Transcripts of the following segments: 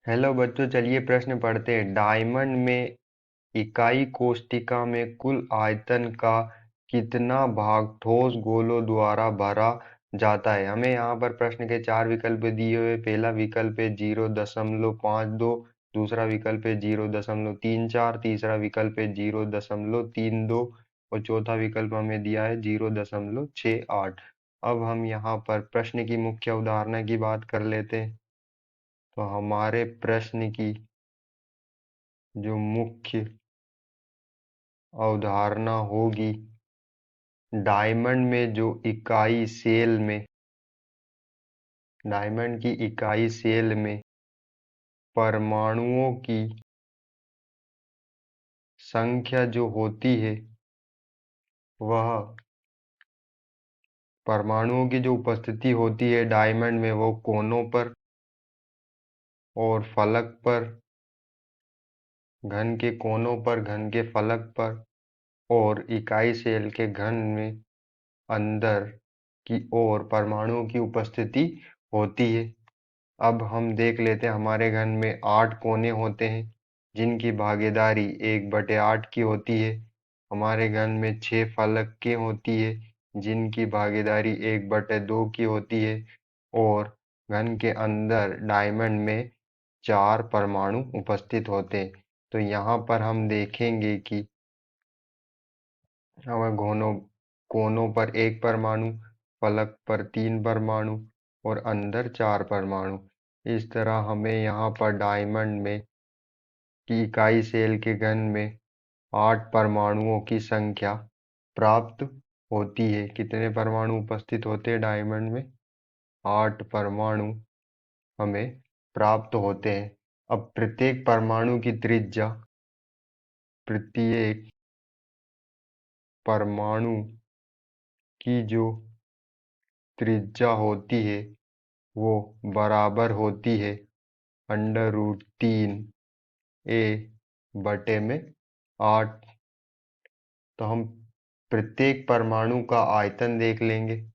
Hello बच्चों, चलिए प्रश्न पढ़ते हैं। डायमंड में इकाई कोष्ठिका में कुल आयतन का कितना भाग ठोस गोलों द्वारा भरा जाता है। हमें यहाँ पर प्रश्न के चार विकल्प दिए हुए। पहला विकल्प है 0.52, दूसरा विकल्प है 0.34, तीसरा विकल्प है 0.32 और चौथा विकल्प हमें दिया है 0.68। अब हम यहाँ पर प्रश्न की मुख्य अवधारणा की बात कर लेते हैं। तो हमारे प्रश्न की जो मुख्य अवधारणा होगी, डायमंड में जो इकाई सेल में डायमंड की इकाई सेल में परमाणुओं की संख्या जो होती है, वह परमाणुओं की जो उपस्थिति होती है डायमंड में, वो कोनों पर और फलक पर, घन के कोनों पर, घन के फलक पर और इकाई सेल के घन में अंदर की ओर परमाणुओं की उपस्थिति होती है। अब हम देख लेते हैं, हमारे घन में 8 कोने होते हैं जिनकी भागीदारी 1/8 की होती है। हमारे घन में 6 फलकें होती है जिनकी भागीदारी 1/2 की होती है। और घन के अंदर डायमंड में 4 परमाणु उपस्थित होते हैं। तो यहाँ पर हम देखेंगे कि हमें कोनों पर 1 परमाणु, फलक पर 3 परमाणु और अंदर 4 परमाणु। इस तरह हमें यहाँ पर डायमंड में की इकाई सेल के घन में 8 परमाणुओं की संख्या प्राप्त होती है। कितने परमाणु उपस्थित होते हैं डायमंड में? 8 परमाणु हमें प्राप्त होते हैं। अब प्रत्येक परमाणु की त्रिज्या, प्रत्येक परमाणु की जो त्रिज्या होती है वो बराबर होती है √3a/8। तो हम प्रत्येक परमाणु का आयतन देख लेंगे।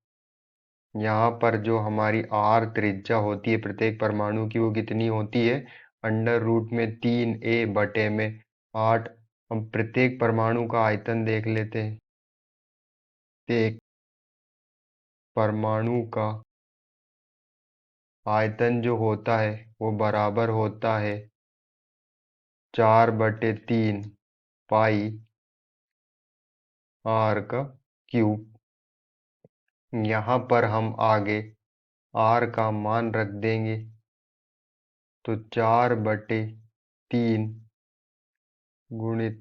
यहाँ पर जो हमारी r त्रिज्या होती है प्रत्येक परमाणु की, वो कितनी होती है? √3a/8। हम प्रत्येक परमाणु का आयतन देख लेते हैं। एक परमाणु का आयतन जो होता है वो बराबर होता है 4/3 पाई r³। यहाँ पर हम आगे r का मान रख देंगे। तो 4/3 गुणित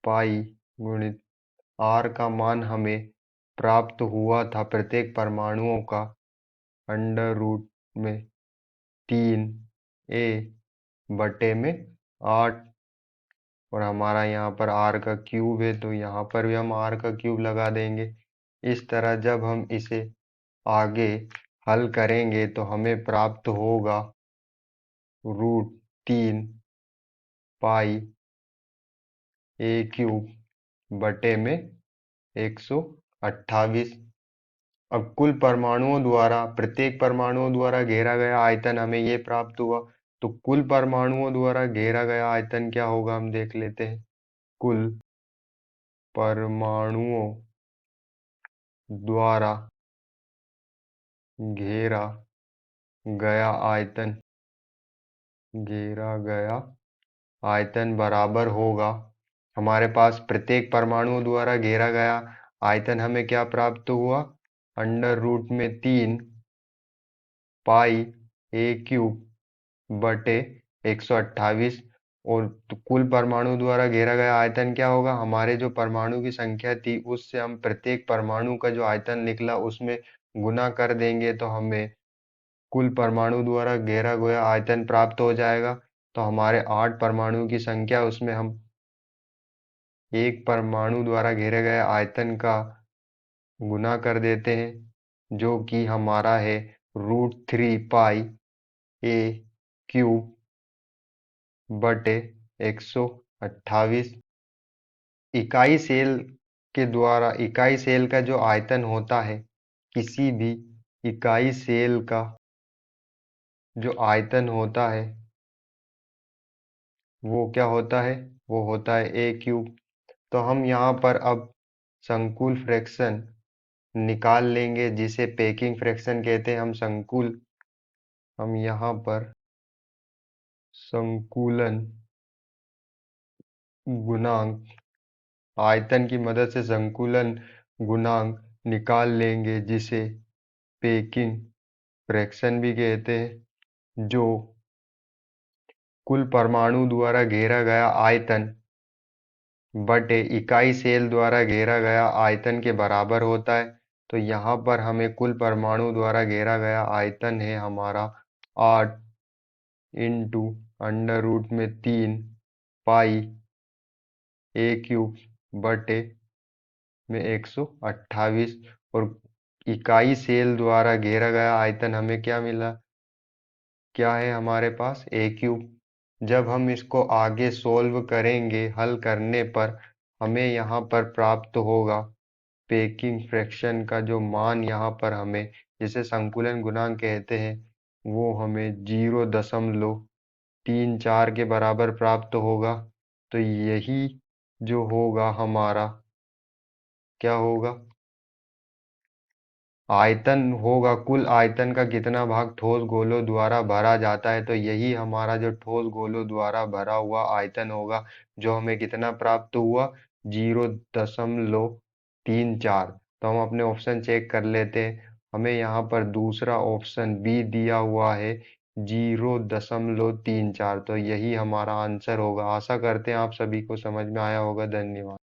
पाई गुणित r का मान हमें प्राप्त हुआ था प्रत्येक परमाणुओं का √3a/8। और हमारा यहाँ पर r³ है, तो यहाँ पर भी हम r³ लगा देंगे। इस तरह जब हम इसे आगे हल करेंगे तो हमें प्राप्त होगा √3 पाई a³/128। अब कुल परमाणुओं द्वारा, प्रत्येक परमाणुओं द्वारा घेरा गया आयतन हमें ये प्राप्त हुआ। तो कुल परमाणुओं द्वारा घेरा गया आयतन क्या होगा, हम देख लेते हैं। कुल परमाणुओं द्वारा घेरा गया आयतन बराबर होगा, हमारे पास प्रत्येक परमाणु द्वारा घेरा गया आयतन हमें क्या प्राप्त हुआ? √3 पाई a³/128। और तो कुल परमाणु द्वारा घेरा गया आयतन क्या होगा? हमारे जो परमाणु की संख्या थी उससे हम प्रत्येक परमाणु का जो आयतन निकला उसमें गुना कर देंगे, तो हमें कुल परमाणु द्वारा घेरा गया आयतन प्राप्त हो जाएगा। तो हमारे 8 परमाणु की संख्या, उसमें हम एक परमाणु द्वारा घेरे गए आयतन का गुना कर देते हैं, जो कि हमारा है √3 पाई a³/128। इकाई सेल इकाई सेल का जो आयतन होता है, किसी भी इकाई सेल का जो आयतन होता है वो क्या होता है? वो होता है ए क्यूब। तो हम यहाँ पर अब संकुल फ्रैक्शन निकाल लेंगे, जिसे पैकिंग फ्रैक्शन कहते हैं। हम यहाँ पर संकुलन गुणांक, आयतन की मदद से संकुलन गुणांक निकाल लेंगे, जिसे पैकिंग फ्रैक्शन भी कहते हैं, जो कुल परमाणु द्वारा घेरा गया आयतन बटे इकाई सेल द्वारा घेरा गया आयतन के बराबर होता है। तो यहाँ पर हमें कुल परमाणु द्वारा घेरा गया आयतन है हमारा 8 इंटू अंडर रूट में 3 पाई ए क्यूब बटे में 128। और इकाई सेल द्वारा घेरा गया आयतन हमें क्या मिला? क्या है हमारे पास? ए क्यूब। जब हम इसको आगे सोल्व करेंगे, हल करने पर हमें यहाँ पर प्राप्त होगा पैकिंग फ्रैक्शन का जो मान यहाँ पर हमें, जिसे संकुलन गुणांक कहते हैं, वो हमें 0.34 के बराबर प्राप्त होगा। तो यही जो होगा हमारा, क्या होगा? आयतन होगा, कुल आयतन का कितना भाग ठोस गोलों द्वारा भरा जाता है। तो यही हमारा जो ठोस गोलों द्वारा भरा हुआ आयतन होगा, जो हमें कितना प्राप्त हुआ? 0.34। तो हम अपने ऑप्शन चेक कर लेते हैं। हमें यहाँ पर दूसरा ऑप्शन बी दिया हुआ है 0.34। तो यही हमारा आंसर होगा। आशा करते हैं आप सभी को समझ में आया होगा। धन्यवाद।